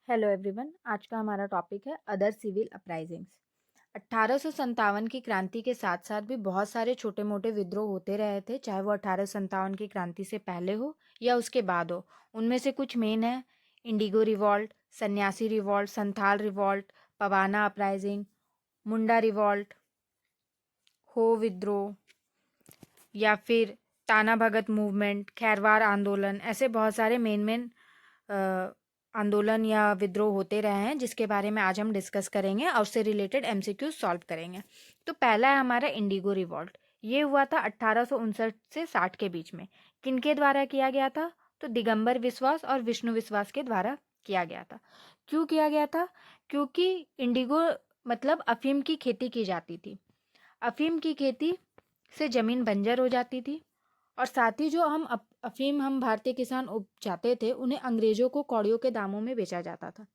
Hello everyone. आज का हमारा टॉपिक है अदर सिविल अपराइजिंग्स। 1857 की क्रांति के साथ साथ भी बहुत सारे छोटे मोटे विद्रोह होते रहे थे, चाहे वो 1857 की क्रांति से पहले हो या उसके बाद हो। उनमें से कुछ मेन है: इंडिगो रिवॉल्ट, सन्यासी रिवॉल्ट, संथाल रिवॉल्ट, पवाना अपराइजिंग, मुंडा रिवॉल्ट, हो विद्रोह, या फिर ताना भगत मूवमेंट, खैरवार आंदोलन। ऐसे बहुत सारे मेन आंदोलन या विद्रोह होते रहे हैं, जिसके बारे में आज हम डिस्कस करेंगे और उससे रिलेटेड एमसीक्यू सॉल्व करेंगे। तो पहला है हमारा इंडिगो रिवॉल्ट। ये हुआ था 1859 से 60 के बीच में। किनके द्वारा किया गया था? तो दिगंबर विश्वास और विष्णु विश्वास के द्वारा किया गया था। क्यों किया गया था? क्योंकि इंडिगो मतलब अफीम की खेती की जाती थी। अफीम की खेती से ज़मीन बंजर हो जाती थी, और साथ ही जो अफीम हम भारतीय किसान उपजाते थे, उन्हें अंग्रेजों को कौड़ियों के दामों में बेचा जाता था।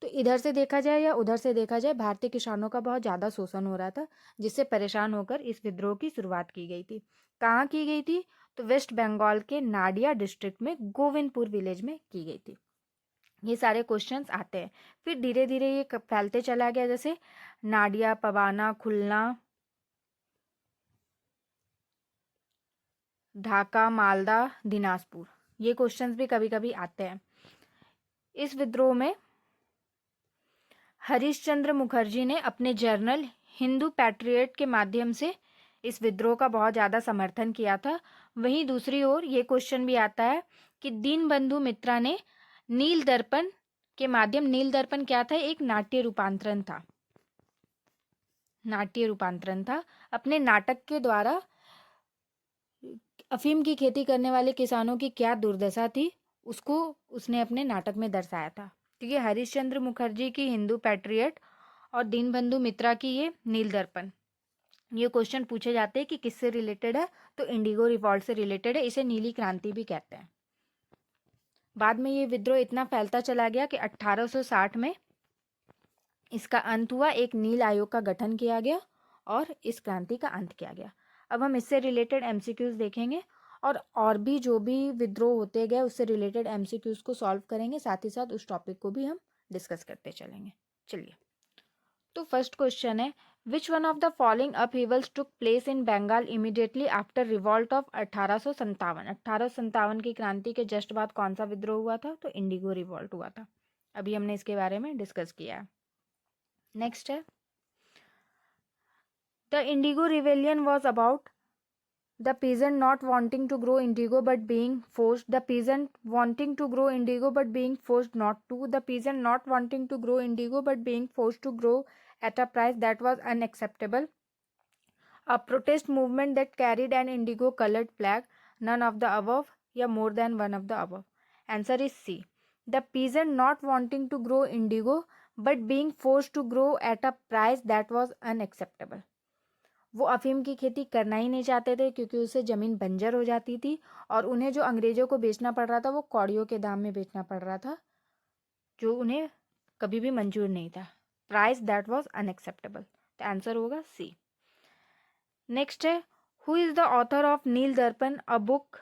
तो इधर से देखा जाए या उधर से देखा जाए, भारतीय किसानों का बहुत ज़्यादा शोषण हो रहा था, जिससे परेशान होकर इस विद्रोह की शुरुआत की गई थी। कहाँ की गई थी? तो वेस्ट बंगाल के नाडिया डिस्ट्रिक्ट में गोविंदपुर विलेज में की गई थी। ये सारे क्वेश्चंस आते हैं। फिर धीरे धीरे ये फैलते चला गया, जैसे नाडिया, पवाना, खुलना, ढाका, मालदा, दिनाजपुर। ये क्वेश्चंस भी कभी कभी आते हैं। इस विद्रोह में हरीशचंद्र मुखर्जी ने अपने जर्नल हिंदू पैट्रियट के माध्यम से इस विद्रोह का बहुत ज़्यादा समर्थन किया था। वहीं दूसरी ओर ये क्वेश्चन भी आता है कि दीनबंधु मित्रा ने नील दर्पण के माध्यम, नील दर्पण क्या था? एक नाट्य रूपांतरण था। नाट्य रूपांतरण था। अपने नाटक के द्वारा अफीम की खेती करने वाले किसानों की क्या दुर्दशा थी, उसको उसने अपने नाटक में दर्शाया था। ठीक है, हरिश्चंद्र मुखर्जी की हिंदू पैट्रियट और दीनबंधु मित्रा की ये नील दर्पण। ये क्वेश्चन पूछे जाते हैं कि किससे रिलेटेड है, तो इंडिगो रिवॉल्ट से रिलेटेड है। इसे नीली क्रांति भी कहते हैं। बाद में ये विद्रोह इतना फैलता चला गया कि 1860 में इसका अंत हुआ। एक नील आयोग का गठन किया गया और इस क्रांति का अंत किया गया। अब हम इससे रिलेटेड एमसीक्यूज देखेंगे, और भी जो भी विद्रोह होते गए उससे रिलेटेड एमसीक्यूज को सॉल्व करेंगे। साथ ही साथ उस टॉपिक को भी हम डिस्कस करते चलेंगे। चलिए, तो फर्स्ट क्वेश्चन है, which one of the following upheavals took place in Bengal immediately after revolt of 1857? 1857 की क्रांति के जस्ट बाद कौन सा विद्रोह हुआ था? तो इंडिगो रिवॉल्ट हुआ था। अभी हमने इसके बारे में डिस्कस किया है। नेक्स्ट है, the Indigo rebellion was about the peasant not wanting to grow indigo but being forced, the peasant wanting to grow indigo but being forced not to, the peasant not wanting to grow indigo but being forced to grow at a price that was unacceptable, a protest movement that carried an indigo colored flag, none of the above, या more than one of the above. Answer is C, the peasant not wanting to grow indigo but being forced to grow at a price that was unacceptable. वो अफीम की खेती करना ही नहीं चाहते थे, क्योंकि उससे ज़मीन बंजर हो जाती थी, और उन्हें जो अंग्रेज़ों को बेचना पड़ रहा था वो कौड़ियों के दाम में बेचना पड़ रहा था, जो उन्हें कभी भी मंजूर नहीं था। Price that was unacceptable. तो आंसर होगा सी। नेक्स्ट है, who is the author of Neel Darpan, a book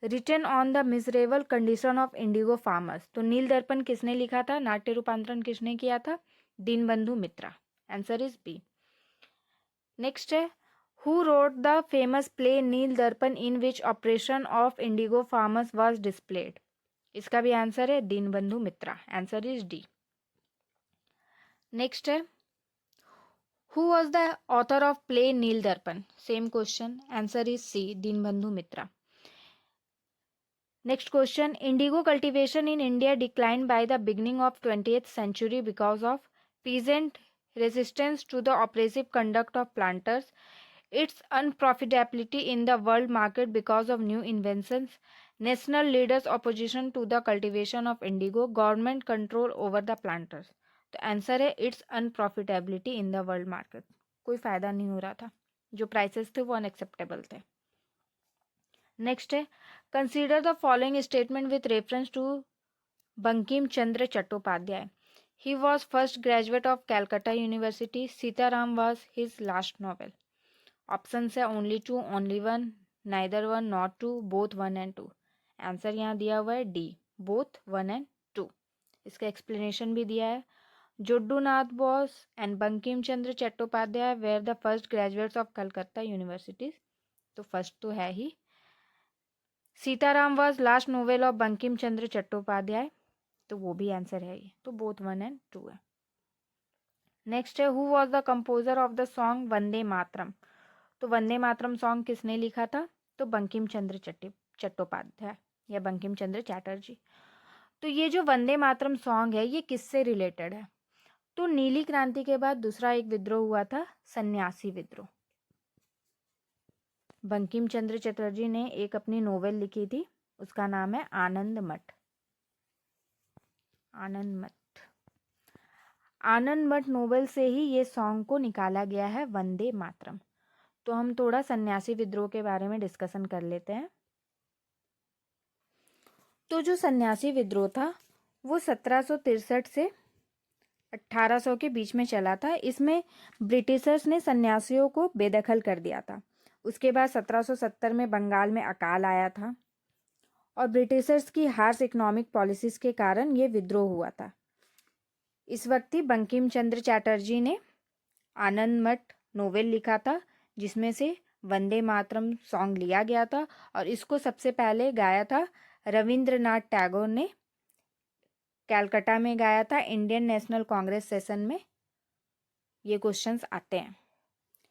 written on the miserable condition of indigo farmers? तो नील दर्पण किसने लिखा था? नाट्य रूपांतरण किसने किया था? Dinabandhu Mitra. Answer is B. Next है, who wrote the famous play Neel Darpan in which operation of indigo farmers was displayed? इसका भी आंसर है Dinabandhu Mitra. Answer is D. Next है, who was the author of play Neel Darpan? Same question. Answer is C, Dinabandhu Mitra. Next question, indigo cultivation in India declined by the beginning of 20th century because of peasant resistance to the oppressive conduct of planters, its unprofitability in the world market because of new inventions, national leaders' opposition to the cultivation of indigo, government control over the planters. तो answer है it's unprofitability in the world market. कोई फ़ायदा नहीं हो रहा था, जो prices थे वो अनएक्सेप्टेबल थे। नेक्स्ट है, consider the following statement with reference to Bankim Chandra Chattopadhyay. He was first graduate of Calcutta University. Sitaram was his last novel. Options है only two, only one, neither one, not two, both one and two. Answer यहाँ दिया हुआ है D, both one and two. इसका explanation भी दिया है। Jadu Nath Bose and Bankim Chandra Chattopadhyay were the first graduates of Calcutta universities, तो फर्स्ट तो है ही। Sitaram was last novel of Bankim Chandra Chattopadhyay, तो वो भी आंसर है ये, तो बोथ 1 and 2 है। नेक्स्ट है who was the composer of the song Vande Mataram, तो वंदे मातरम सॉन्ग किसने लिखा था, तो बंकिम चंद्र चट्टोपाध्याय या बंकिम चंद्र चैटर्जी। तो ये जो वंदे मातरम सॉन्ग है ये किससे रिलेटेड है, तो नीली क्रांति के बाद दूसरा एक विद्रोह हुआ था, सन्यासी विद्रोह। बंकिम चंद्र चटर्जी ने एक अपनी नोवेल लिखी थी, उसका नाम है आनंद मठ। आनंद मठ, आनंद मठ नोवेल से ही ये सॉन्ग को निकाला गया है, वंदे मातरम। तो हम थोड़ा सन्यासी विद्रोह के बारे में डिस्कशन कर लेते हैं। तो जो सन्यासी विद्रोह था वो 1763 से 1800 के बीच में चला था। इसमें ब्रिटिशर्स ने सन्यासियों को बेदखल कर दिया था। उसके बाद 1770 में बंगाल में अकाल आया था और ब्रिटिशर्स की हार्श इकोनॉमिक पॉलिसीज के कारण ये विद्रोह हुआ था। इस वक्त ही बंकिम चंद्र चैटर्जी ने आनंद मठ नोवेल लिखा था, जिसमें से वंदे मातरम सॉन्ग लिया गया था और इसको सबसे पहले गाया था रविंद्रनाथ टैगोर ने, कैलकाटा में गाया था, इंडियन नेशनल कांग्रेस सेशन में ये क्वेश्चंस आते हैं।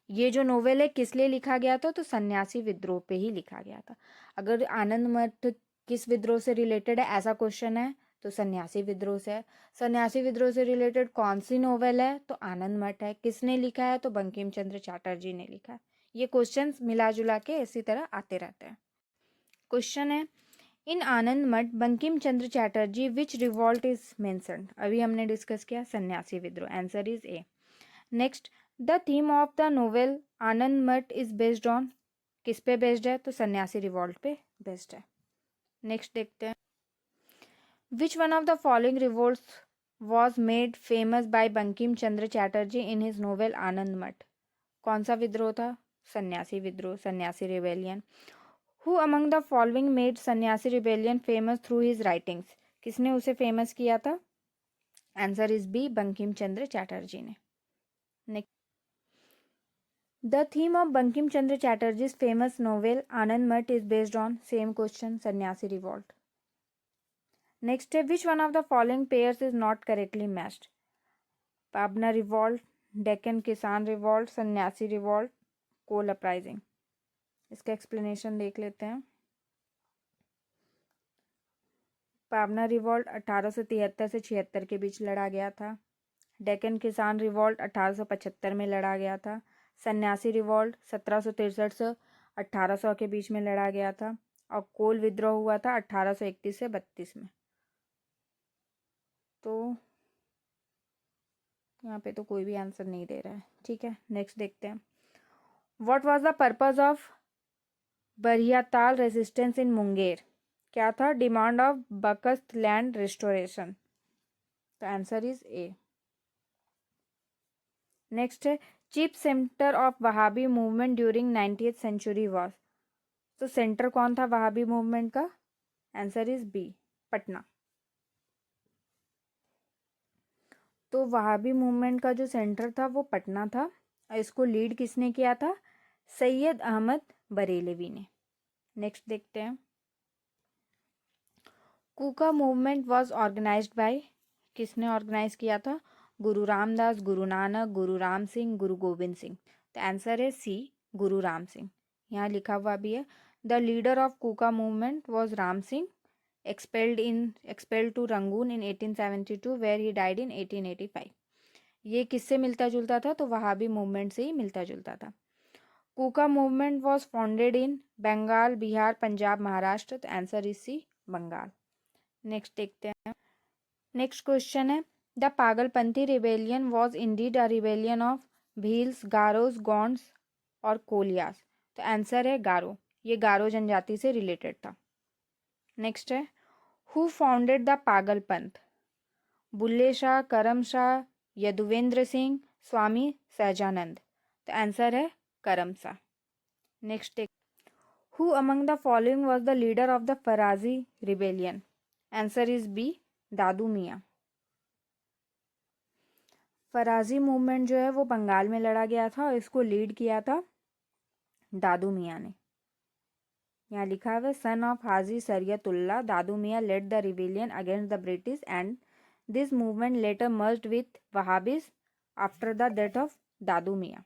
ये जो नोवेल है किस लिए लिखा गया था, तो सन्यासी विद्रोह पे ही लिखा गया था। अगर आनंद मठ किस विद्रोह से रिलेटेड है ऐसा क्वेश्चन है तो सन्यासी विद्रोह से है। सन्यासी विद्रोह से रिलेटेड कौन सी नोवेल है, तो आनंद मठ है। किसने लिखा है, तो बंकिम चंद्र चैटर्जी ने लिखा है। ये क्वेश्चंस मिला जुला के इसी तरह आते रहते हैं। क्वेश्चन है in Anand Math Bankim Chandra Chatterjee which revolt is mentioned, अभी हमने डिस्कस किया सन्यासी विद्रोह, answer is A. Next, the theme of the novel Anand Math is based on, किस पे बेस्ड है, तो सन्यासी रिवॉल्ट पे बेस्ड है। नेक्स्ट देखते हैं, which one of the following revolts was made famous by Bankim Chandra Chatterjee in his novel Anand Math, कौन सा विद्रोह था, सन्यासी विद्रोह, Sanyasi rebellion. Who among the following made Sanyasi rebellion famous through his writings, किसने उसे फेमस किया था, answer is B, Bankim Chandra Chatterjee ने। Next, the theme of Bankim Chandra Chatterjee's famous novel Anand Math is based on, same question, सन्यासी रिवॉल्ट। नेक्स्ट है which one of the following pairs is not correctly matched, Pabna revolt, Deccan किसान revolt, सन्यासी revolt, कोल uprising. इसका explanation देख लेते हैं। पाबना revolt 1873 से 76 के बीच लड़ा गया था। डेक्कन किसान रिवॉल्ट 1875 में लड़ा गया था। सन्यासी रिवॉल्ट 1763 से 1800 के बीच में लड़ा गया था और कोल विद्रोह हुआ था 1831 से 32 में। तो यहाँ पे तो कोई भी आंसर नहीं दे रहा है, ठीक है। नेक्स्ट देखते हैं, what was the purpose of Bariyatal resistance in Munger, क्या था, demand of bakasht land restoration, तो आंसर इज ए। नेक्स्ट है chief centre of Wahabi movement during 90th century was, तो सेंटर कौन था वहाबी मूवमेंट का, आंसर इज बी, पटना। तो वहाबी मूवमेंट का जो सेंटर था वो पटना था और इसको लीड किसने किया था, सैयद अहमद बरेलवी ने। नेक्स्ट देखते हैं, कूका मूवमेंट वाज ऑर्गेनाइज्ड बाय, किसने ऑर्गेनाइज किया था, गुरु रामदास, गुरु नानक, गुरु राम सिंह, गुरु गोविंद सिंह, तो आंसर है सी, गुरु राम सिंह। यहाँ लिखा हुआ भी है, the leader of Kuka movement was Ram Singh, expelled to Rangoon in 1872 where he died in 1885। ये किससे मिलता जुलता था, तो वहाबी मूवमेंट से ही मिलता जुलता था। Kuka movement was founded in Bengal, Bihar, Punjab, Maharashtra, तो answer is C, Bengal. Next देखते हैं, नेक्स्ट क्वेश्चन है, the Pagalpanthi rebellion was indeed a rebellion of Bhils, Garos, Gonds और कोलियास, तो आंसर है गारो, ये गारो जनजाति से रिलेटेड था। नेक्स्ट है, who founded the Pagalpanth, Bulle Shah, Karam Shah, Yaduvendra Singh, Swami Sahajanand, तो आंसर है Karam Shah. Next, who among the following was the leader of the Faraizi rebellion, answer is B, Dadu Miyan. Faraizi movement जो है वो बंगाल में लड़ा गया था और इसको लीड किया था दादू मियाँ ने। यहाँ लिखा हुआ son of Haji Shariatullah, Dadu Miyan led the rebellion against the British and this movement later merged with Wahabis after the death of Dadu Miyan.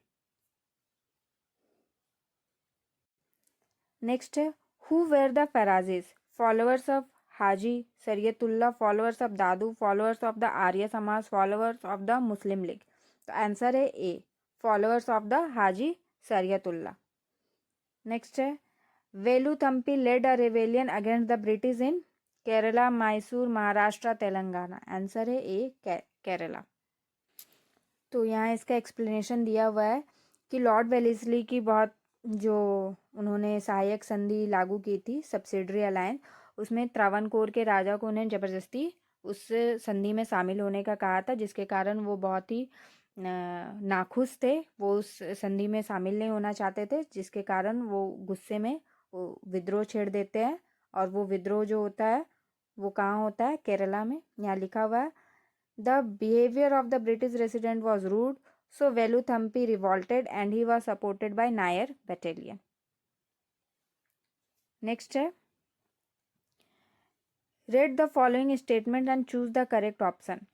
Next है who were the Faraizis, followers of Haji Shariatullah, followers of Dadu, followers of the Arya Samaj, followers of the Muslim League. तो answer है A, followers of the Haji Shariatullah. Next है Veluthampi led a rebellion against the British in Kerala, Mysore, Maharashtra, Telangana. Answer है ए, केरला। तो यहाँ इसका explanation दिया हुआ है कि लॉर्ड वेलेस्ली की बहुत जो उन्होंने सहायक संधि लागू की थी, सब्सिडरी अलायंस, उसमें त्रावणकोर के राजा को उन्हें ज़बरदस्ती उस संधि में शामिल होने का कहा था, जिसके कारण वो बहुत ही नाखुश थे। वो उस संधि में शामिल नहीं होना चाहते थे, जिसके कारण वो गुस्से में वो विद्रोह छेड़ देते हैं। और वो विद्रोह जो होता है वो कहाँ होता है? केरला में। यहाँ लिखा हुआ है The behavior of the British resident was rude, so Veluthampi revolted and he was supported by Nair battalion. Next है read the following statement and choose the correct option.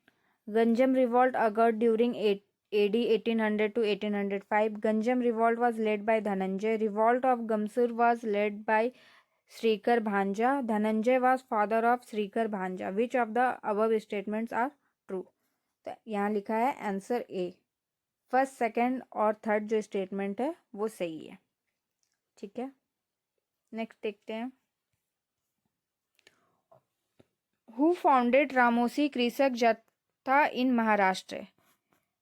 Ganjam revolt occurred during AD 1800 to 1805. Ganjam revolt was led by Dhananjay. Revolt of Gamsur was led by Srikar Bhanja. Dhananjay was father of Srikar Bhanja. Which of the above statements are true? तो यहाँ लिखा है answer A, first, second और third जो statement है वो सही है। ठीक है, नेक्स्ट देखते हैं। हु फाउंडेड रामोसी कृषक जत्था इन महाराष्ट्र?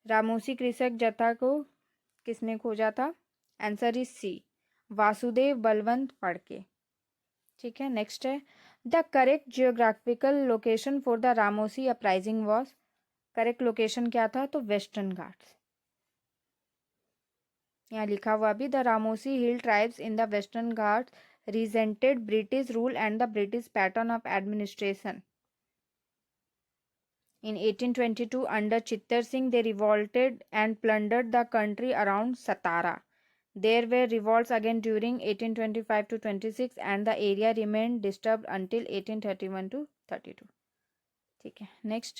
रामोसी कृषक जत्था को किसने खोजा था? Answer is C, Vasudev Balwant Phadke. ठीक है, नेक्स्ट है the correct geographical location for the Ramosi uprising was. Correct location क्या था? तो वेस्टर्न घाट्स। यहाँ लिखा हुआ भी the Ramosi hill tribes in the western Ghats resented British rule and the British pattern of administration. In 1822, under Chittar Singh, they revolted and plundered the country around Satara. There were revolts again during 1825 to 26 and the area remained disturbed until 1831 to 32. ठीक है, next.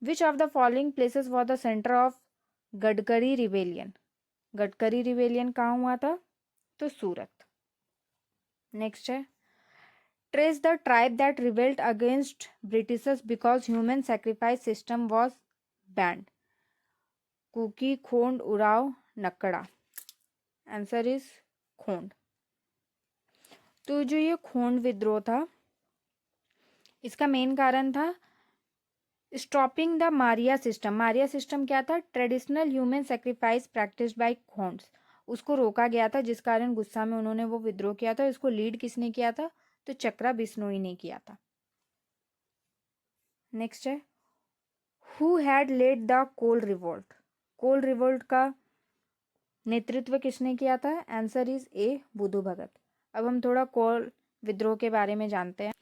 Which of the following places was the center of Gadkari rebellion? Gadkari rebellion कहाँ हुआ था? तो Surat. Next है trace the tribe that revolted against Britishers because human sacrifice system was banned. Kuki, Khond, Oraon, Nakda. Answer is Khond. तो जो ये खोंड विद्रोह था, इसका मेन कारण था stopping the Meriah system. Meriah system क्या था? Traditional human sacrifice practice by Khonds. उसको रोका गया था, जिस कारण गुस्सा में उन्होंने वो विद्रोह किया था। इसको लीड किसने किया था? तो चक्रा बिश्नोई ने किया था। नेक्स्ट है who had led the Kol revolt? Kol revolt का नेतृत्व किसने किया था? Answer is A, Budhu Bhagat. अब हम थोड़ा कोल विद्रोह के बारे में जानते हैं।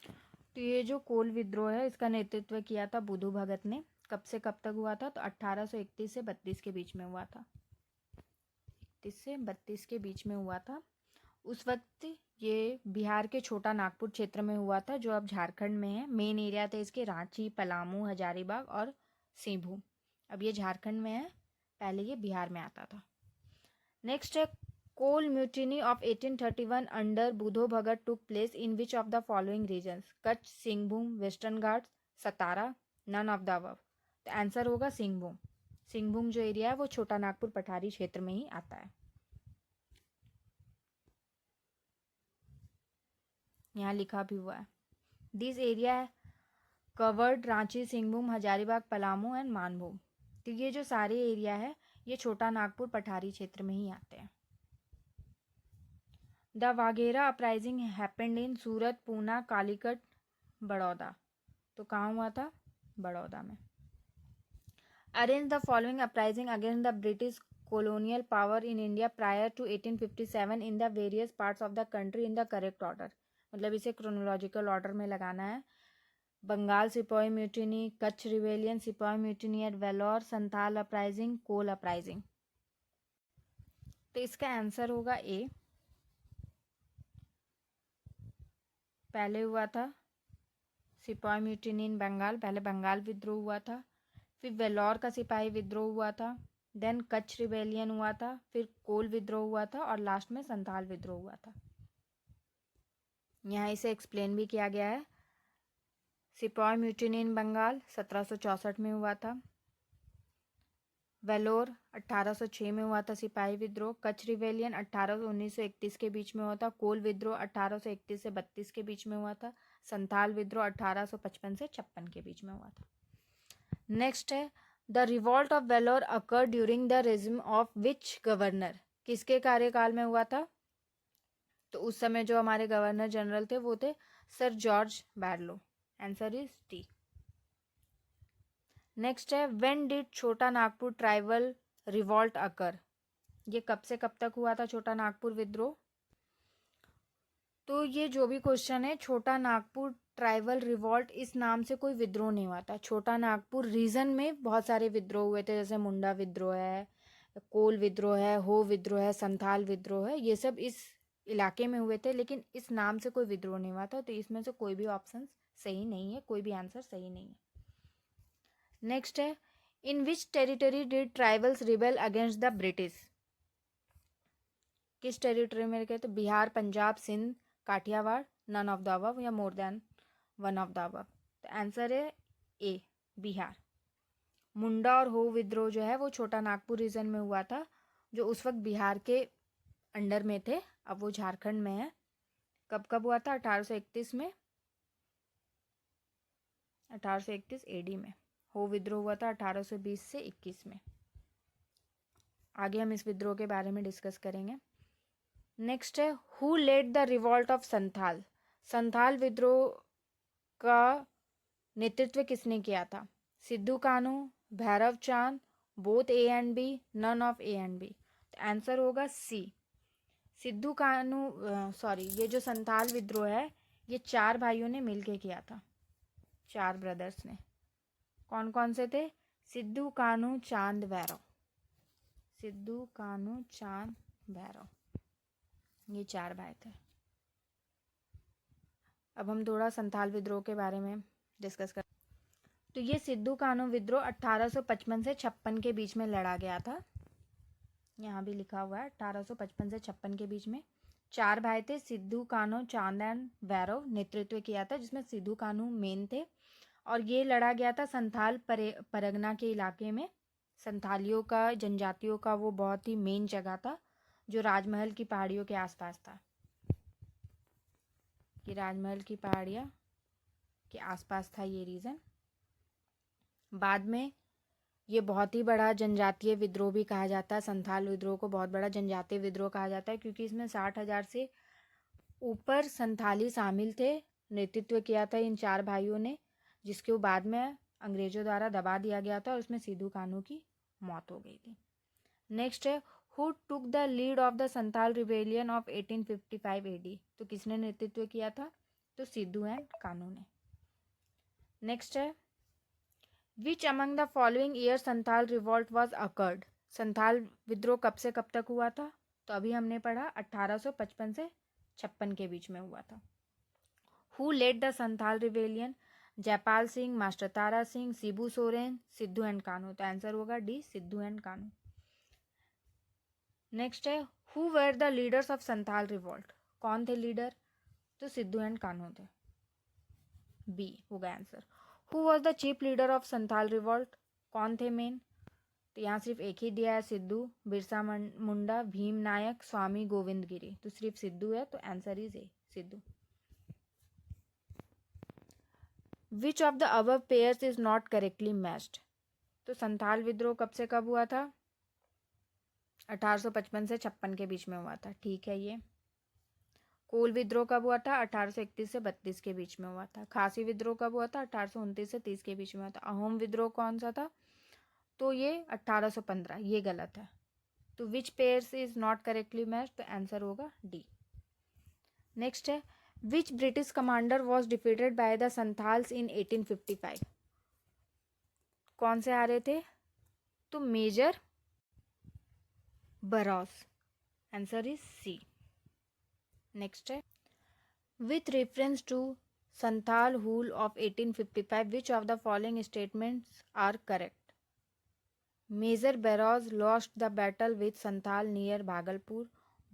तो ये जो कोल विद्रोह है, इसका नेतृत्व किया था बुधू भगत ने। कब से कब तक हुआ था? तो 1831 से 32 के बीच में हुआ था। 31 से 32 के बीच में हुआ था। उस वक्त ये बिहार के छोटा नागपुर क्षेत्र में हुआ था, जो अब झारखंड में है। मेन एरिया थे इसके रांची, पलामू, हजारीबाग और सिंहभूम। अब ये झारखंड में है, पहले ये बिहार में आता था। नेक्स्ट है Kol mutiny of 1831 under Budho Bhagat took place in which of the following regions? Kutch, Singhbhum, western Ghats, Satara, none of the above. तो आंसर होगा सिंहभूम। सिंहभूम जो एरिया है वो छोटा नागपुर पठारी क्षेत्र में ही आता है। यहाँ लिखा भी हुआ है this area covered Ranchi, Singhbhum, Hazaribagh, Palamu and Manbhum. तो ये जो सारे एरिया है ये छोटा नागपुर पठारी क्षेत्र में ही आते हैं। The Waghera uprising happened in सूरत, पूना, कालीकट, बड़ौदा। तो कहाँ हुआ था? बड़ौदा में। Arrange the following uprising against the British colonial power in India prior to 1857 in the various parts of the country in the correct order। मतलब इसे क्रोनोलॉजिकल ऑर्डर में लगाना है। Bengal sipahi mutiny, Kutch rebellion, sipahi mutiny at Vellore, Santhal uprising, Kol uprising. तो इसका answer होगा ए। पहले हुआ था सिपाही म्यूटिनी इन बंगाल, पहले बंगाल विद्रोह हुआ था, फिर वेलोर का सिपाही विद्रोह हुआ था, देन कच्छ रिवेलियन हुआ था, फिर कोल विद्रोह हुआ था और लास्ट में संथाल विद्रोह हुआ था। यहाँ इसे एक्सप्लेन भी किया गया है। सिपाही म्यूटिनी इन बंगाल 1764 में हुआ था, वेलोर 1806 में हुआ था सिपाही विद्रोह, कच्छ रिवेलियन 1931 के बीच में हुआ था, कोल विद्रोह 1831 से 32 के बीच में हुआ था, संथाल विद्रोह 1855 से 56 के बीच में हुआ था। नेक्स्ट है the revolt of Vellore occur during the regime of which governor, किसके कार्यकाल में हुआ था? तो उस समय जो हमारे गवर्नर जनरल थे वो थे sir George Barlow. Answer is T. Next है when did Chota Nagpur tribal revolt अकर, ये कब से कब तक हुआ था छोटा नागपुर विद्रोह? तो ये जो भी क्वेश्चन है, छोटा नागपुर ट्राइबल रिवॉल्ट इस नाम से कोई विद्रोह नहीं हुआ था। छोटा नागपुर रीजन में बहुत सारे विद्रोह हुए थे, जैसे मुंडा विद्रोह है, कोल विद्रोह है, हो विद्रोह है, संथाल विद्रोह है, ये सब इस इलाके में हुए थे, लेकिन इस नाम से कोई विद्रोह नहीं हुआ था। तो इसमें से कोई भी ऑप्शन सही नहीं है, कोई भी आंसर सही नहीं है। नेक्स्ट है in which territory did tribals rebel against the British, किस टेरिटरी में गए? तो Bihar, Punjab, Sindh, Kathiawar, none of the above या more than one of the above. तो आंसर है ए, बिहार। मुंडा और हो विद्रोह जो है वो छोटा नागपुर रीजन में हुआ था, जो उस वक्त बिहार के अंडर में थे, अब वो झारखंड में है। कब कब हुआ था? 1831 में, 1831 एडी में। हो विद्रोह हुआ था 1820 से 21 में। आगे हम इस विद्रोह के बारे में डिस्कस करेंगे। नेक्स्ट है who led the revolt of Santhal, Santhal विद्रोह का नेतृत्व किसने किया था? Sidhu Kanu, Bhairav Chand, both A and B, none of A and B. तो आंसर होगा सी, सिद्धू कानू। सॉरी, ये जो संथाल विद्रोह है ये 4 भाइयों ने मिलके किया था, 4 ब्रदर्स ने। कौन कौन से थे? सिद्धू कानू चांद भैरव, सिद्धू कानू चांद भैरव, ये 4 भाई थे। अब हम थोड़ा संथाल विद्रोह के बारे में डिस्कस कर। तो ये सिद्धू कानू विद्रोह 1855 से 56 के बीच में लड़ा गया था। यहाँ भी लिखा हुआ है 1855 से 56 के बीच में। 4 भाई थे, सिद्धू कानू चांद एंड भैरव नेतृत्व किया था, जिसमें सिद्धू कानू मेन थे। और ये लड़ा गया था संथाल परगना के इलाके में। संथालियों का, जनजातियों का वो बहुत ही मेन जगह था, जो राजमहल की पहाड़ियों के आसपास था। कि राजमहल की पहाड़ियाँ के आसपास था ये रीजन। बाद में ये बहुत ही बड़ा जनजातीय विद्रोह भी कहा जाता है। संथाल विद्रोह को बहुत बड़ा जनजातीय विद्रोह कहा जाता है, क्योंकि इसमें 60,000 से ऊपर संथाली शामिल थे। नेतृत्व किया था इन 4 भाइयों ने, जिसके बाद में अंग्रेजों द्वारा दबा दिया गया था और उसमें सिद्धू कानू की मौत हो गई थी। नेक्स्ट है who took the lead of the Santhal rebellion of 1855 AD, तो किसने नेतृत्व किया था? तो सिद्धू एंड कानू ने। नेक्स्ट है which among the following year Santhal revolt was occurred, Santhal विद्रोह कब से कब तक हुआ था? तो अभी हमने पढ़ा 1855 से 56 के बीच में हुआ था। Who led the Santhal rebellion? Jaipal Singh, master Tara Singh, Shibu Soren, Sidhu and Kanhu. तो आंसर होगा D, Sidhu and Kanhu. Next है who were the leaders of Santhal revolt, कौन थे लीडर? तो सिद्धू एंड कानू थे, बी होगा answer. Who was the chief leader of Santhal revolt, कौन थे मेन? तो यहाँ सिर्फ एक ही दिया है, सिद्धू, बिरसा मुंडा, भीम नायक, स्वामी गोविंद गिरी। तो सिर्फ सिद्धू है, तो answer is A, Sidhu. Which of the above pairs is not correctly matched, तो संथाल विद्रोह कब से कब हुआ था? 1855 से 56 के बीच में हुआ था, ठीक है ये। कोल विद्रोह कब हुआ था? 1831 से 32 के बीच में हुआ था। खासी विद्रोह कब हुआ था? 1829 से 30 के बीच में हुआ था। अहोम विद्रोह कौन सा था? तो ये 1815, ये गलत है। तो which pairs is not correctly matched, तो आंसर होगा डी। नेक्स्ट है which British commander was defeated by the Santhals in 1855? कौन से हारे थे? तो major Barrows. Answer is C. Next है, with reference to Santhal Hul of 1855 which of the following statements are correct? Major Barrows lost the battle with Santhal near Bhagalpur.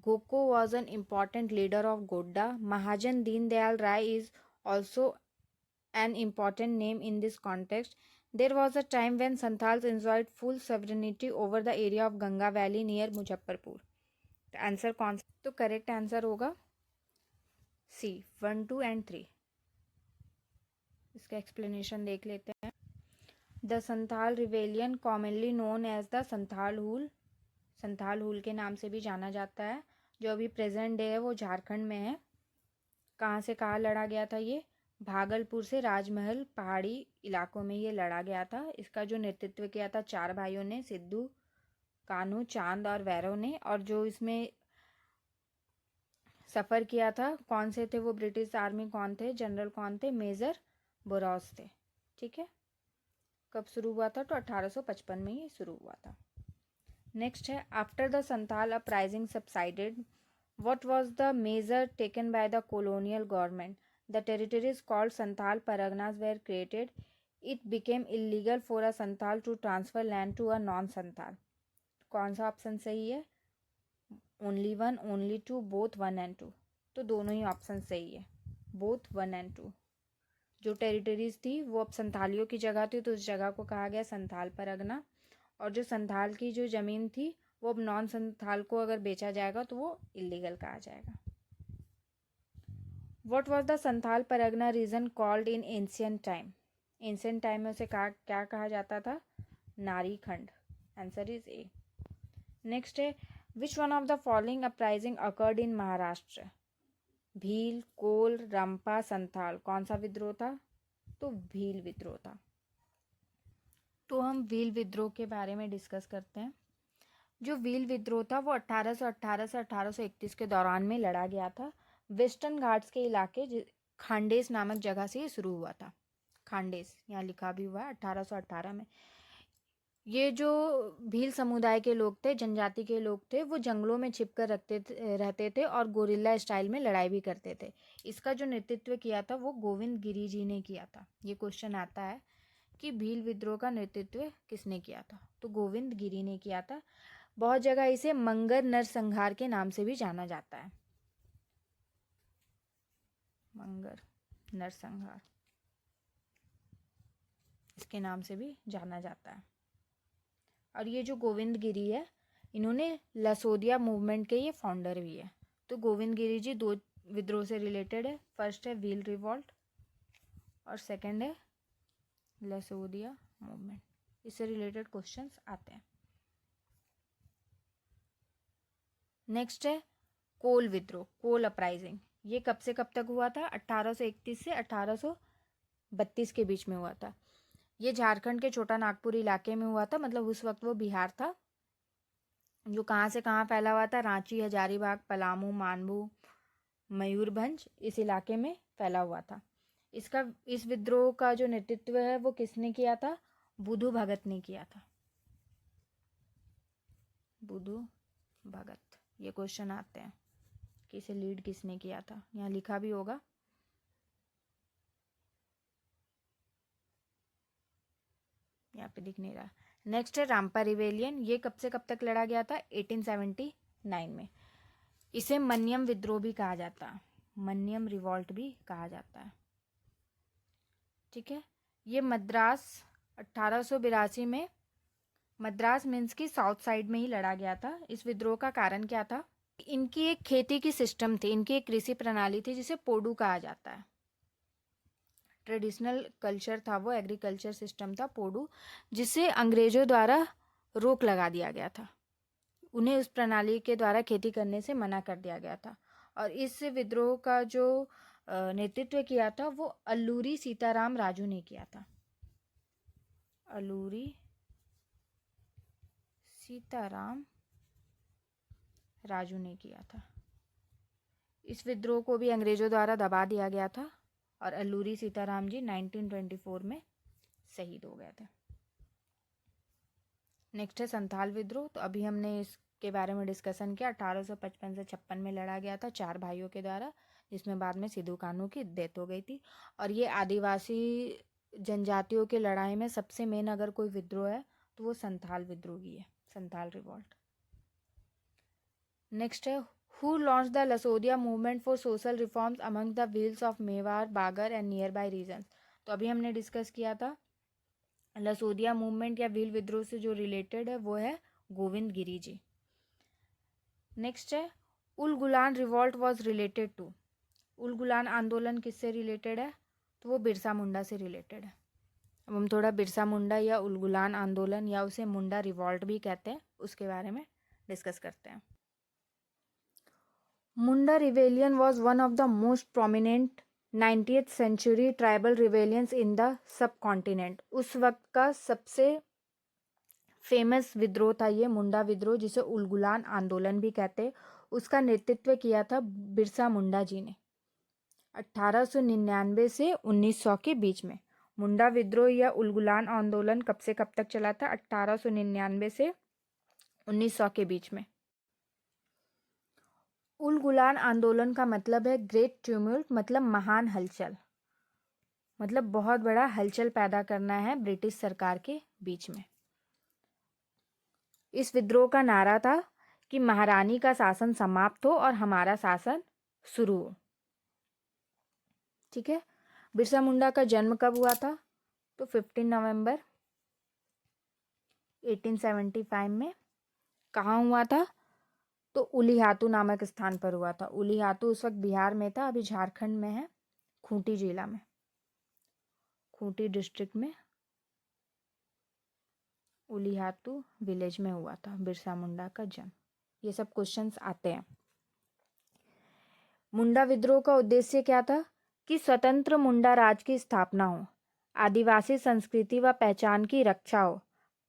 Goko was an important leader of Godda. Mahajan Deen Dayal Rai is also an important name in this context. There was a time when Santhals enjoyed full sovereignty over the area of Ganga Valley near Muzaffarpur. Answer कौन सा? तो correct answer होगा सी, 1, 2 and 3। इसका explanation देख लेते हैं। The Santhal rebellion commonly known as the Santhal Hul के नाम से भी जाना जाता है, जो अभी प्रेजेंट डे है वो झारखंड में है। कहाँ से कहाँ लड़ा गया था ये? भागलपुर से राजमहल पहाड़ी इलाकों में ये लड़ा गया था। इसका जो नेतृत्व किया था 4 भाइयों ने, सिद्धू, कान्हू, चांद और वैरव ने। और जो इसमें सफ़र किया था, कौन से थे वो ब्रिटिश आर्मी कौन थे, जनरल कौन थे? मेजर बोरौस थे। ठीक है, कब शुरू हुआ था? तो 1855 में ये शुरू हुआ था। नेक्स्ट है, after the Santhal uprising subsided what was the measure taken by the colonial government? The territories called Santhal Parganas were created. It became illegal for a Santhal to transfer land to a non Santhal. कौन सा ऑप्शन सही है? Only 1, only 2, both 1 and 2। तो दोनों ही option सही है, both 1 and 2। जो territories थी वो अब संथालियों की जगह थी, तो उस जगह को कहा गया संथाल परगना। और जो संथाल की जो ज़मीन थी वो अब नॉन संथाल को अगर बेचा जाएगा तो वो इलीगल कहा जाएगा। What was the Santhal Pargana reason called in ancient time? Ancient time में उसे क्या कहा जाता था? नारी खंड। Answer is A. नेक्स्ट है, which one of the following uprising occurred in Maharashtra? Bhil, Kol, Rampa, Santhal. कौन सा विद्रोह था? तो भील विद्रोह था। तो हम भील विद्रोह के बारे में डिस्कस करते हैं। जो भील विद्रोह था वो 1818 से 1831 के दौरान में लड़ा गया था। वेस्टर्न घाट्स के इलाके खांडेस नामक जगह से ये शुरू हुआ था। खांडेस यहाँ लिखा भी हुआ है 1818 में। ये जो भील समुदाय के लोग थे, जनजाति के लोग थे, वो जंगलों में छिप कर रहते थे और गोरिल्ला स्टाइल में लड़ाई भी करते थे। इसका जो नेतृत्व किया था वो गोविंद गिरी जी ने किया था। ये क्वेश्चन आता है कि भील विद्रोह का नेतृत्व किसने किया था? तो गोविंद गिरी ने किया था। बहुत जगह इसे मंगर नरसंहार के नाम से भी जाना जाता है। मंगर नरसंहार इसके नाम से भी जाना जाता है। और ये जो गोविंद गिरी है, इन्होंने लसोदिया मूवमेंट के ये फाउंडर भी है। तो गोविंद गिरी जी 2 विद्रोह से रिलेटेड है। फर्स्ट है भील रिवॉल्ट और सेकंड है लसोदिया मूवमेंट। इससे रिलेटेड क्वेश्चंस आते हैं। नेक्स्ट है कोल विद्रोह, कोल अपराइजिंग। ये कब से कब तक हुआ था? 1831 से 1832 के बीच में हुआ था। ये झारखंड के छोटा नागपुर इलाके में हुआ था, मतलब उस वक्त वो बिहार था। जो कहाँ से कहाँ फैला हुआ था? रांची, हजारीबाग, पलामू, मानबू, मयूरभंज, इस इलाके में फैला हुआ था। इस विद्रोह का जो नेतृत्व है वो किसने किया था? बुधू भगत ने किया था। बुधू भगत। ये क्वेश्चन आते हैं कि इसे लीड किसने किया था। यहाँ लिखा भी होगा। यहाँ पे दिख नहीं रहा। नेक्स्ट है रामपा रिवेलियन। ये कब से कब तक लड़ा गया था? 1879 में। इसे मन्यम विद्रोह भी कहा जाता है, मन्यम रिवॉल्ट भी कहा जाता है। ठीक है, ये मद्रास 1882 में मद्रास मीन्स की साउथ साइड में ही लड़ा गया था। इस विद्रोह का कारण क्या था? इनकी एक खेती की सिस्टम थी, इनकी एक कृषि प्रणाली थी जिसे पोडू कहा जाता है। ट्रेडिशनल कल्चर था वो, एग्रीकल्चर सिस्टम था पोडू, जिसे अंग्रेजों द्वारा रोक लगा दिया गया था। उन्हें उस प्रणाली के द्वारा खेती करने से मना कर दिया गया था। और इस विद्रोह का जो नेतृत्व किया था वो अल्लूरी सीताराम राजू ने किया था। अल्लूरी सीताराम राजू ने किया था। इस विद्रोह को भी अंग्रेजों द्वारा दबा दिया गया था और अल्लूरी सीताराम जी 1924 में शहीद हो गए थे। नेक्स्ट है संथाल विद्रोह। तो अभी हमने इसके बारे में डिस्कशन किया। 1855 से 56 में लड़ा गया था 4 भाइयों के द्वारा, जिसमें बाद में सिद्धू कान्हू की डेथ हो गई थी। और ये आदिवासी जनजातियों की लड़ाई में सबसे मेन अगर कोई विद्रोह है तो वो संथाल विद्रोह ही है, संथाल रिवॉल्ट। नेक्स्ट है who launch the Lasodia movement for social reforms among the wheels of Mewar, Bagar and near by reason. तो अभी हमने डिस्कस किया था लसोदिया मूवमेंट या भील विद्रोह से जो रिलेटेड है वो है गोविंद गिरी जी। नेक्स्ट है उल गुलान रिवॉल्ट वॉज रिलेटेड टू। उल गुलान आंदोलन किससे रिलेटेड है? तो वो बिरसा मुंडा से रिलेटेड है। अब हम थोड़ा बिरसा मुंडा या उल गुलान आंदोलन या उसे मुंडा रिवॉल्ट भी कहते हैं उसके बारे में डिस्कस करते हैं। Munda rebellion was one of the most prominent 90th century tribal rebellions in the subcontinent. उस वक्त का सबसे फेमस विद्रोह था ये मुंडा विद्रोह, जिसे उलगुलान आंदोलन भी कहते हैं। उसका नेतृत्व किया था बिरसा मुंडा जी ने 1899 से 1900 के बीच में। मुंडा विद्रोह या उलगुलान आंदोलन कब से कब तक चला था? 1899 से 1900 के बीच में। उल गुलान आंदोलन का मतलब है ग्रेट ट्यूम्यूल्ट, मतलब महान हलचल, मतलब बहुत बड़ा हलचल पैदा करना है ब्रिटिश सरकार के बीच में। इस विद्रोह का नारा था कि महारानी का शासन समाप्त हो और हमारा शासन शुरू हो। ठीक है। बिरसा मुंडा का जन्म कब हुआ था? तो 15 नवंबर 1875 में। कहाँ हुआ था? तो उलीहातू नामक स्थान पर हुआ था। उलीहातू उस वक्त बिहार में था, अभी झारखंड में है, खूंटी जिला में, खूंटी डिस्ट्रिक्ट में उलीहातू विलेज में हुआ था बिरसा मुंडा का जन्म। ये सब क्वेश्चंस आते हैं। मुंडा विद्रोह का उद्देश्य क्या था? कि स्वतंत्र मुंडा राज की स्थापना हो, आदिवासी संस्कृति व पहचान की रक्षा हो,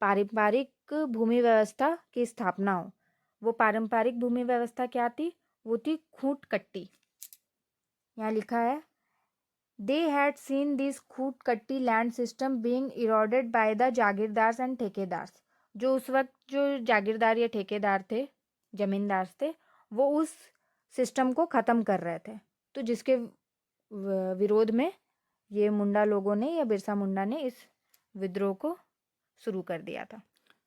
पारंपरिक भूमि व्यवस्था की स्थापना हो। वो पारंपरिक भूमि व्यवस्था क्या थी? वो थी खूंट कट्टी। यहाँ लिखा है they had seen this Khuntkatti land system being eroded by the jagirdars and thekedars. जो उस वक्त जो जागीरदार या ठेकेदार थे, जमींदार थे, वो उस सिस्टम को ख़त्म कर रहे थे। तो जिसके विरोध में ये मुंडा लोगों ने या बिरसा मुंडा ने इस विद्रोह को शुरू कर दिया था।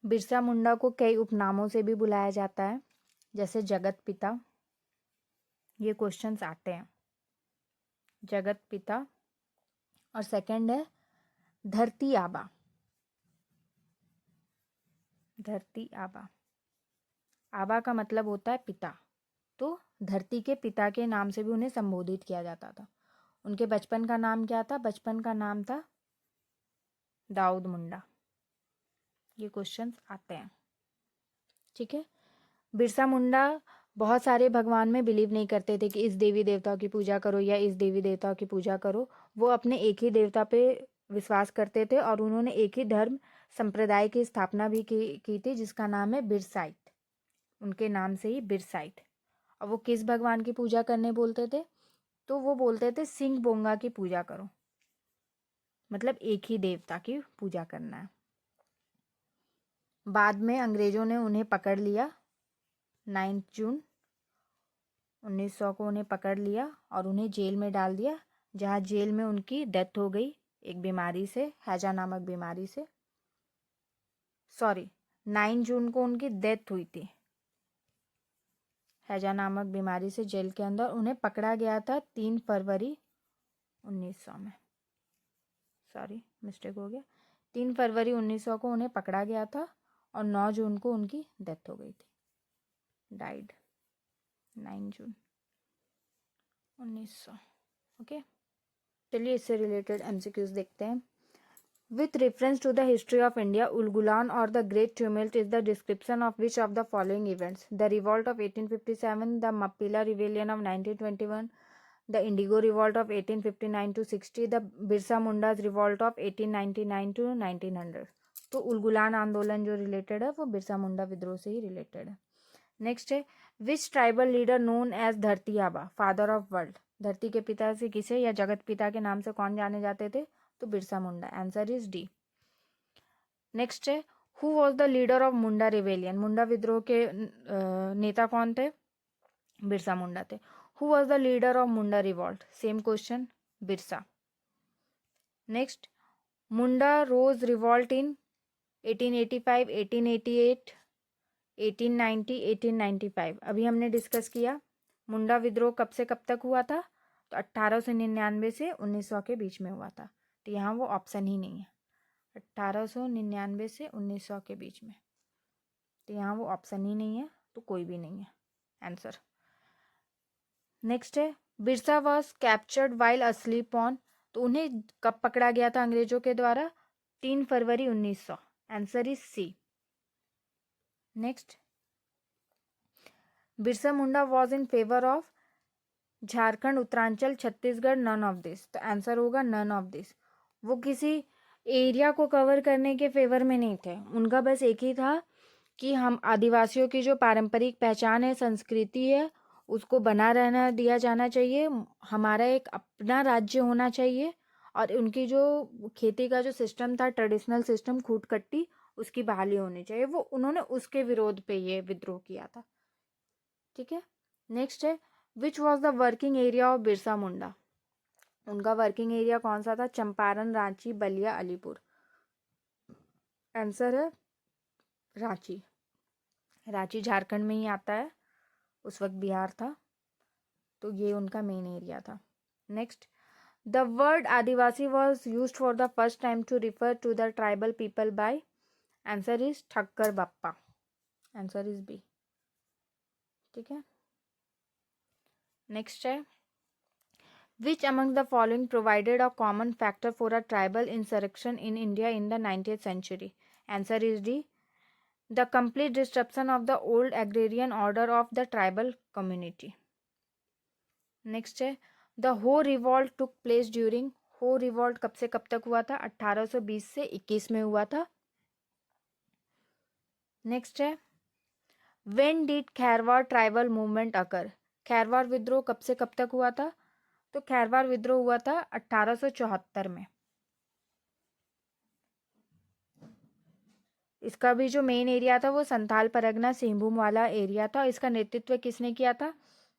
बिरसा मुंडा को कई उपनामों से भी बुलाया जाता है, जैसे जगत पिता। ये क्वेश्चंस आते हैं, जगत पिता। और सेकंड है धरती आबा। धरती आबा, आबा का मतलब होता है पिता, तो धरती के पिता के नाम से भी उन्हें संबोधित किया जाता था। उनके बचपन का नाम क्या था? बचपन का नाम था दाऊद मुंडा। ये क्वेश्चंस आते हैं। ठीक है। बिरसा मुंडा बहुत सारे भगवान में बिलीव नहीं करते थे कि इस देवी देवता की पूजा करो या इस देवी देवता की पूजा करो। वो अपने एक ही देवता पे विश्वास करते थे और उन्होंने एक ही धर्म संप्रदाय की स्थापना भी की थी, जिसका नाम है बिरसाइट। उनके नाम से ही बिरसाइट। और वो किस भगवान की पूजा करने बोलते थे? तो वो बोलते थे सिंह बोंगा की पूजा करो, मतलब एक ही देवता की पूजा करना है। बाद में अंग्रेजों ने उन्हें पकड़ लिया। 9 जून 1900 को उन्हें पकड़ लिया और उन्हें जेल में डाल दिया, जहाँ जेल में उनकी डेथ हो गई एक बीमारी से, हैजा नामक बीमारी से। 9 जून को उनकी डेथ हुई थी हैजा नामक बीमारी से जेल के अंदर। उन्हें पकड़ा गया था 3 फरवरी 1900 में। मिस्टेक हो गया। 3 फरवरी 1900 को उन्हें पकड़ा गया था और 9 जून को उनकी डेथ हो गई थी। डाइड 9 जून 1900। ओके, चलिए इससे रिलेटेड एमसीक्यूज देखते हैं। With reference to the history of India, Ulgulan or the Great Tumult is the description of which of the following events? The Revolt of 1857, the Mappila Rebellion of 1921, the Indigo Revolt of 1859 to 60, the Birsa Munda's Revolt of 1899 to 1900। तो उलगुलान आंदोलन जो related है वो बिरसा मुंडा विद्रोह से ही related है। Next है विच tribal leader known as धरती आबा फादर ऑफ वर्ल्ड, धरती के पिता से किसे या जगत पिता के नाम से कौन जाने जाते थे, तो Birsa Munda, answer is D. Next है who was the leader of Munda rebellion, Munda विद्रोह के नेता कौन थे, बिरसा मुंडा थे। Who was the leader of Munda revolt, same question, Birsa. Next Munda rose revolt in 1885, 1888, 1890, 1895, अभी हमने डिस्कस किया। मुंडा विद्रोह कब से कब तक हुआ था, तो 1899 से 1900 के बीच में हुआ था, तो यहाँ वो ऑप्शन ही नहीं है, 1899 से 1900 के बीच में, तो यहाँ वो ऑप्शन ही नहीं है, तो कोई भी नहीं है आंसर। नेक्स्ट है Birsa was captured while asleep on, तो उन्हें कब पकड़ा गया था अंग्रेजों के द्वारा, 3 फरवरी 1900, answer is C. Next Birsa Munda was in favour of Jharkhand, Uttaranchal, Chhattisgarh, none of this, तो आंसर होगा नन ऑफ दिस। वो किसी एरिया को कवर करने के फेवर में नहीं थे, उनका बस एक ही था कि हम आदिवासियों की जो पारंपरिक पहचान है, संस्कृति है, उसको बना रहना दिया जाना चाहिए, हमारा एक अपना राज्य होना चाहिए, और उनकी जो खेती का जो सिस्टम था, ट्रेडिशनल सिस्टम, खूट कट्टी, उसकी बहाली होनी चाहिए, वो उन्होंने उसके विरोध पे ये विद्रोह किया था। ठीक है। नेक्स्ट है which was the working area of Birsa Munda, उनका वर्किंग एरिया कौन सा था, चंपारण, रांची, बलिया, अलीपुर, आंसर है रांची। रांची झारखंड में ही आता है, उस वक्त बिहार था, तो ये उनका मेन एरिया था। Next the word adivasi was use for the first time to refer to the tribal people by, answer is Thakkar Bappa, answer is B. ठीक है। नेक्स्ट है which among the following provided a common factor for a tribal insurrection in India in the 19th century, answer is D, the complete disruption of the old agrarian order of the tribal community. Next है the हो revolt took place during, हो revolt कब से कब तक हुआ था, 1820 से 21 में हुआ था। नेक्स्ट है when did Kharwar tribal movement occur, Kharwar विद्रोह कब से कब तक हुआ था, तो खैरवार विद्रोह हुआ था 1874 में। इसका भी जो मेन एरिया था वो संथाल परगना सिंहभूम वाला एरिया था, इसका नेतृत्व किसने किया था,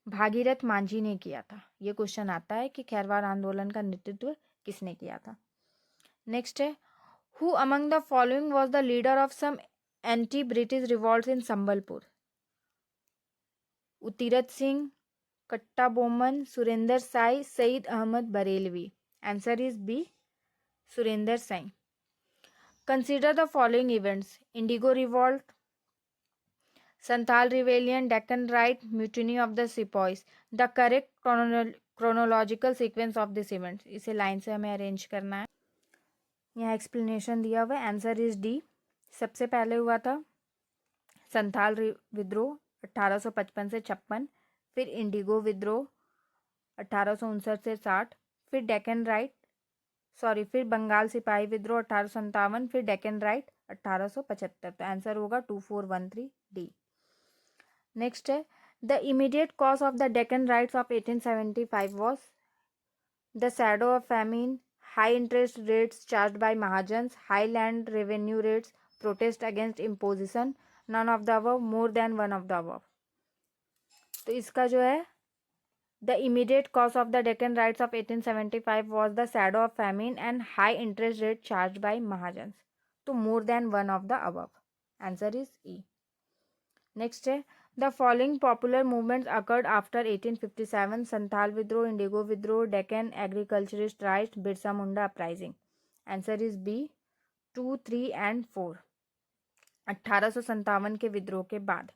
भागीरथ मांझी ने किया था। ये क्वेश्चन आता है कि खैरवार आंदोलन का नेतृत्व किसने किया था। नेक्स्ट है who among the following was the leader of some anti British revolt in Sambalpur, Utirath Singh, Katta Boman, Surendra Sai, Saeed Ahmad Barelvi, answer is B, Surendra Sai. Consider the following events, indigo revolt, Santhal rebellion, Deccan riot, mutiny of the sepoys, the correct chronological sequence of this event, इसे line से हमें arrange करना है। यहाँ explanation दिया हुआ है, answer is D. सबसे पहले हुआ था संथाल विद्रोह 1855 से 56, फिर इंडिगो विद्रोह 1859 से 60, फिर डेक्कन राइट फिर बंगाल सिपाही विद्रोह 1857, फिर डेक्कन राइट 1875, तो आंसर होगा 2413 डी। नेक्स्ट है the immediate cause of the Deccan riots of 1875 was the shadow of famine, high interest rates charge by mahajans, high land revenue rates, protest against imposition, none of the above, more than one of the above. तो इसका जो है the immediate cause of the Deccan Riots of 1875 was the shadow of famine and high interest rate charged by Mahajans. तो more than one of the above. Answer is E. Next है the following popular movements occurred after 1857: Santhal विद्रोह, indigo विद्रोह, Deccan agriculturist riots, Birsa Munda uprising. Answer is B 2, 3 and 4। 1857 के विद्रोह के बाद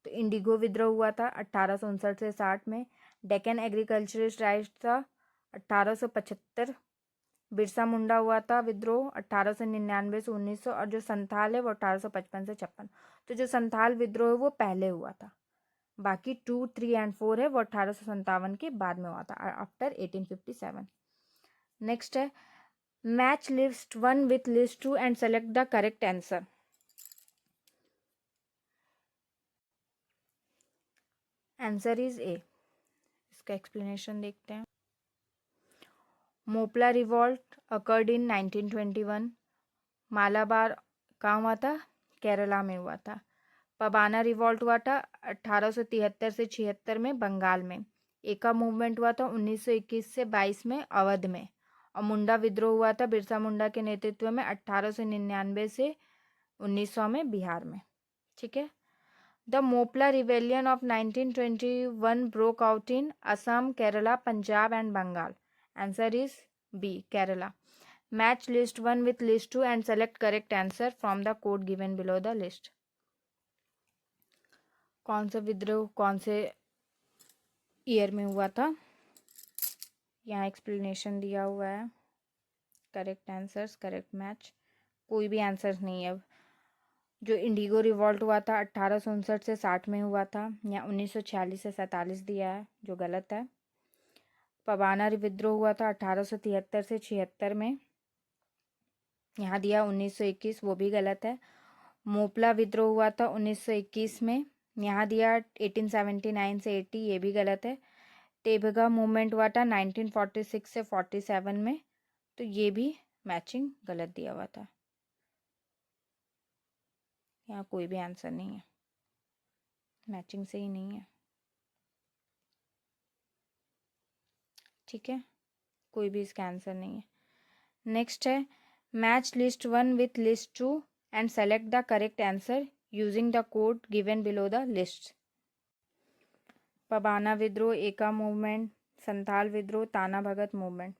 तो Indigo विद्रोह हुआ था 1859 से 60 में, डेक्कन एग्रीकल्चरिस्ट राइट्स था 1875, बिरसा मुंडा हुआ था विद्रोह 1899 से 1900, और जो संथाल है वो 1855 से 56। तो जो संथाल विद्रोह है वो पहले हुआ था, बाकी 2, 3 and 4 है वो 1857 के बाद में हुआ था, आफ्टर 1857। नेक्स्ट है match list 1 with list 2 and select the correct answer. Answer is ए। इसका एक्सप्लेनेशन देखते हैं। Moplah revolt occurred in 1921। Malabar कहाँ हुआ था? केरला में हुआ था। पबाना रिवॉल्ट हुआ था 1873 से 76 में बंगाल में। एका मूवमेंट हुआ था 1921 से 22 में अवध में। और मुंडा विद्रोह हुआ था बिरसा मुंडा के नेतृत्व में 1899 से 1900 में बिहार में। ठीक है। The Moplah rebellion of 1921 broke out in Assam, Kerala, Punjab and Bengal. Answer is B, Kerala. Match list 1 with list 2 and select correct answer from the code given below the list। कौन सा विद्रोह कौन से ईयर में हुआ था? यहाँ एक्सप्लेनेशन दिया हुआ है। करेक्ट आंसर्स, करेक्ट मैच, कोई भी आंसर्स नहीं है। जो इंडिगो रिवॉल्ट हुआ था 1859 से 60 में हुआ था। यहाँ 1946 से 47 दिया है, जो गलत है। पबाना विद्रोह हुआ था 1873 से 76 में। यहाँ दिया 1921, वो भी गलत है। मोपला विद्रोह हुआ था 1921 में। यहाँ दिया 1879 से 80, ये भी गलत है। तेभगा मूवमेंट हुआ था 1946 से 47 में, तो ये भी मैचिंग गलत दिया हुआ था। यहाँ कोई भी आंसर नहीं है, मैचिंग से ही नहीं है। ठीक है, कोई भी इसका आंसर नहीं है। नेक्स्ट है match list 1 with list 2 and select the correct answer using the code given below the list. Pabna विद्रोह, एका मूवमेंट, संथाल विद्रोह, ताना भगत मूवमेंट।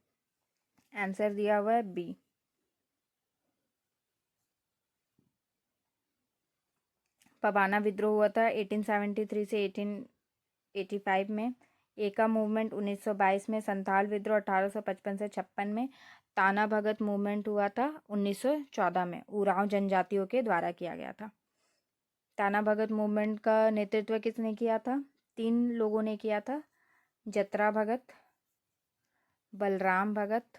आंसर दिया हुआ है बी। पबाना विद्रोह हुआ था 1873 से 1885 में। एका मूवमेंट 1922 में। संथाल विद्रोह 1855 से 56 में। ताना भगत मूवमेंट हुआ था 1914 में, उरांव जनजातियों के द्वारा किया गया था। ताना भगत मूवमेंट का नेतृत्व किसने किया था? 3 लोगों ने किया था, जतरा भगत, बलराम भगत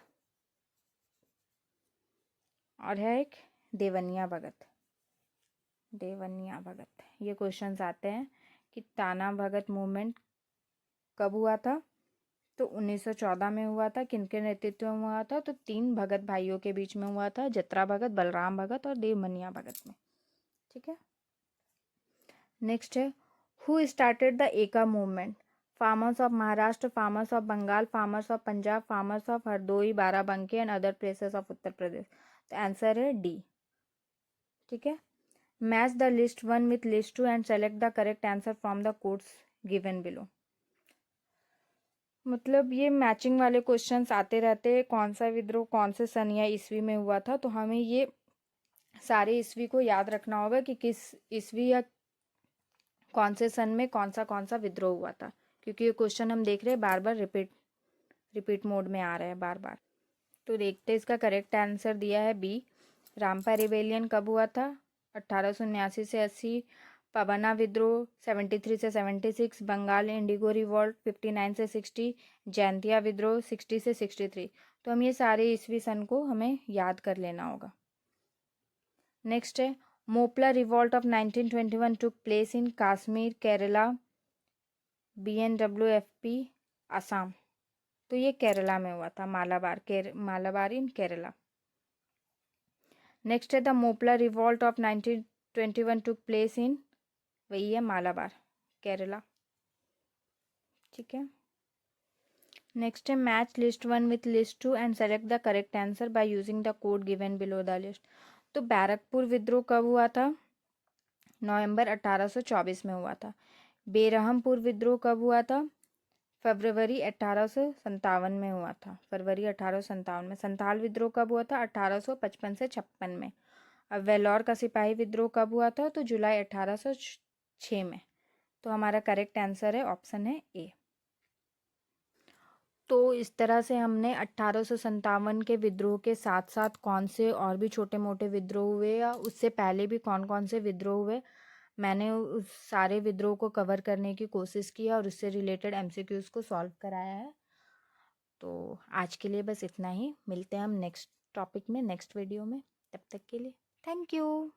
और है एक देवनिया भगत। देवनिया भगत। ये क्वेश्चंस आते हैं कि ताना भगत मूवमेंट कब हुआ था? तो 1914 में हुआ था। किनके नेतृत्व में हुआ था? तो 3 भगत भाइयों के बीच में हुआ था, जतरा भगत, बलराम भगत और देवमनिया भगत में। ठीक है। नेक्स्ट है who started the Eka movement? Farmers of Maharashtra, farmers of Bengal, farmers of Punjab, farmers of Hardoi, Barabanki and other places of Uttar Pradesh. तो आंसर है डी। ठीक है। Match the list 1 with list 2 and select the correct answer from the codes given below. मतलब ये matching वाले questions आते रहते हैं। कौन सा विद्रोह कौन से सन या ईस्वी में हुआ था, तो हमें ये सारे ईस्वी को याद रखना होगा कि किस ईस्वी या कौन से सन में कौन सा विद्रोह हुआ था, क्योंकि ये क्वेश्चन हम देख रहे हैं बार बार रिपीट मोड में आ रहा है बार बार। तो देखते हैं इसका करेक्ट आंसर दिया है बी। रामपा रिवेलियन कब हुआ था? 1879 से 80। पबना विद्रोह 73 से 76। बंगाल इंडिगो रिवॉल्ट 59 से 60। जैंतिया विद्रोह 60 से 63। तो हम ये सारे ईस्वी सन को हमें याद कर लेना होगा। नेक्स्ट है Moplah revolt of 1921 took place in Kashmir, Kerala, BNWFP, Assam. तो ये केरला में हुआ था, मालाबार इन केरला। नेक्स्ट है the Moplah revolt of 1921 took place इन, वही है मालाबार, केरला। ठीक है। नेक्स्ट है match list 1 with list 2 and select the correct answer by using the code given below the list. तो बैरकपुर विद्रोह कब हुआ था? नवंबर 1824 में हुआ था। बेरहमपुर विद्रोह कब हुआ था? फरवरी 1857 में हुआ था। फरवरी 1857 में। संथाल विद्रोह कब हुआ था? 1855 से 56 में। अब वेल्लोर का सिपाही विद्रोह कब हुआ था? तो जुलाई 1806 में। तो हमारा करेक्ट आंसर है ऑप्शन है ए। तो इस तरह से हमने 1857 के विद्रोह के साथ साथ कौन से और भी छोटे मोटे विद्रोह हुए या उससे पहले भी कौन कौन से विद्रोह हुए, मैंने उस सारे विद्रोह को कवर करने की कोशिश की और उससे रिलेटेड MCQs को सॉल्व कराया है। तो आज के लिए बस इतना ही। मिलते हैं हम नेक्स्ट टॉपिक में, नेक्स्ट वीडियो में। तब तक के लिए थैंक यू।